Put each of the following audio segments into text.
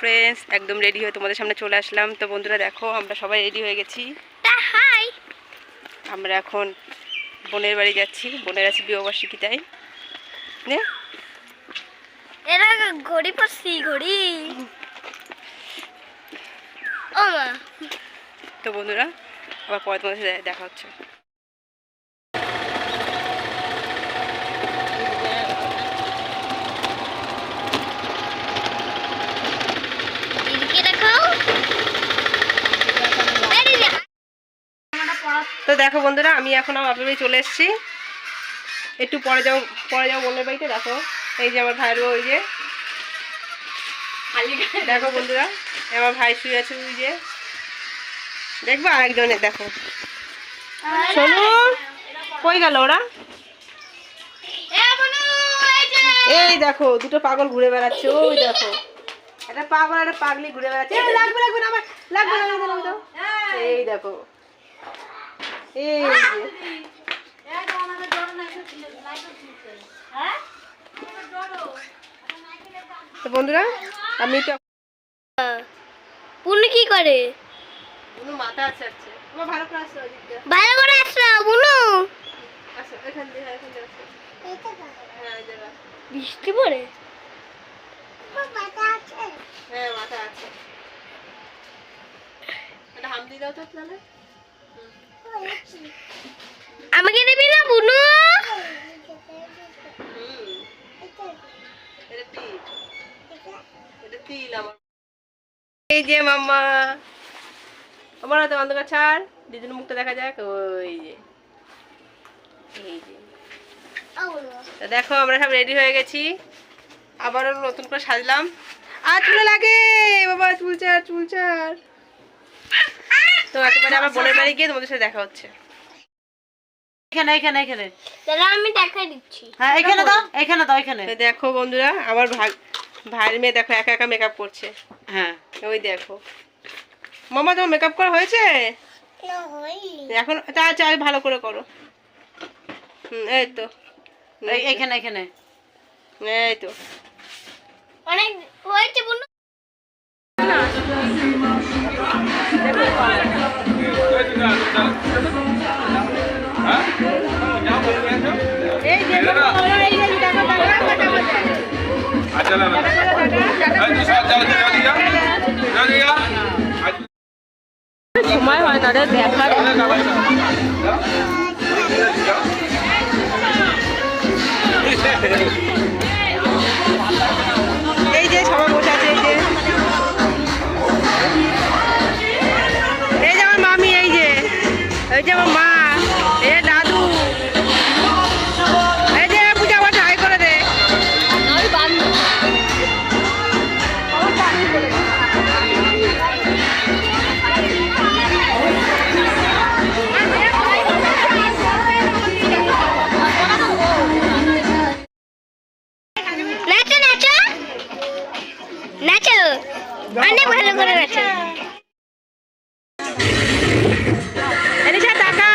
Friends, একদম ready হয়ে তোমাদের সামনে চলে আসলাম। তো বন্ধুরা দেখো, আমরা সবাই রেডি হয়ে গেছি। হাই, আমরা এখন বোনের বাড়ি যাচ্ছি। বোনের আছে বিবাহবার্ষিকী, তাই নে এরা ঘড়ি পড়ছি ঘড়ি। ও মা, তো বন্ধুরা আবার পরে তোমাদের সাথে দেখা হচ্ছে। এদিকে দেখাও। তো দেখো বন্ধুরা, আমি এখন আমার বাপের বাড়ি চলে এসেছি। একটু পরে যাও বোনের বাড়িতে। দেখো এই যে আমার ভাইয়ের বউ, ওই যে দেখো বন্ধুরা, আমার ভাই শুয়ে আছে ওই যে, দেখবা আরেকজনে। দেখো শোনো, কই গেল ওরা? এই দেখো দুটো পাগল ঘুরে বেড়াচ্ছে। ওই দেখো একটা পাগল একটা পাগলি ঘুরে বেড়াচ্ছে। লাগবে লাগবে না, আমার লাগবে না, লাগবে না। এই দেখো, এই তো বন্ধুরা, আমি তো বুনু কি করে? বুনু মাথা আছে। তোমার ভালো করে আসছে ওদিকটা, ভালো করে আসো বুনু। আসো এখান দিয়ে, এখান দিয়ে আসো। হ্যাঁ এই জায়গা বৃষ্টি পড়ে। হ্যাঁ মাথা আছে। একটা হাম দিয়ে দাও তো তাহলে। আমাকে দেবি না বুনু? এই যে মাম্মা, আমার হাতে অন্ধকার ছাড়, দিদির মুখটা দেখা যাক। ওই যে এই যে তো দেখো, আমরা সব রেডি হয়ে গেছি। আবারও নতুন করে সাজলাম। আর চুলে লাগে বাবা, চুলচার। তো একেবারে আমার বোনের বাড়ি গিয়ে তোমাদের সাথে দেখা হচ্ছে। এখানে এখানে এখানে দাদা আমি দেখাই দিচ্ছি। হ্যাঁ এখানে দাও, এখানে দাও, এখানে। তো দেখো বন্ধুরা, আমার ভাইয়ের মেয়ে দেখো একা একা মেকআপ করছে। হ্যাঁ ওই দেখো মামা, তোমার মেকআপ করা হয়েছে এখন? তা চাই ভালো করে করো। এই তো, এখানে এখানে এই তো অনেক হয়েছে বুনু। এই যে সময় হয় না রে দেখার। এই যে সবাই বসে আছে। এই যে আমার মামি, এই যে আমার মা, এই দাদু, এই যে পূজা আবার হাই করে দে। নাচো নাচো নাচো, অনেক ভালো করে নাচো। এলিশা টাকা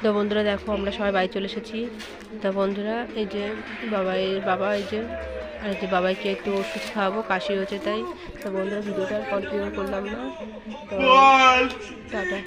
তো বন্ধুরা দেখো, আমরা সবাই বাড়ি চলে এসেছি। তো বন্ধুরা এই যে বাবা এই যে, আর এই যে বাবাইকে একটু ওষুধ খাওয়াবো, কাশি হয়েছে তাই। তো বন্ধুরা ভিডিওটা কন্টিনিউ করলাম না, তো টাটা।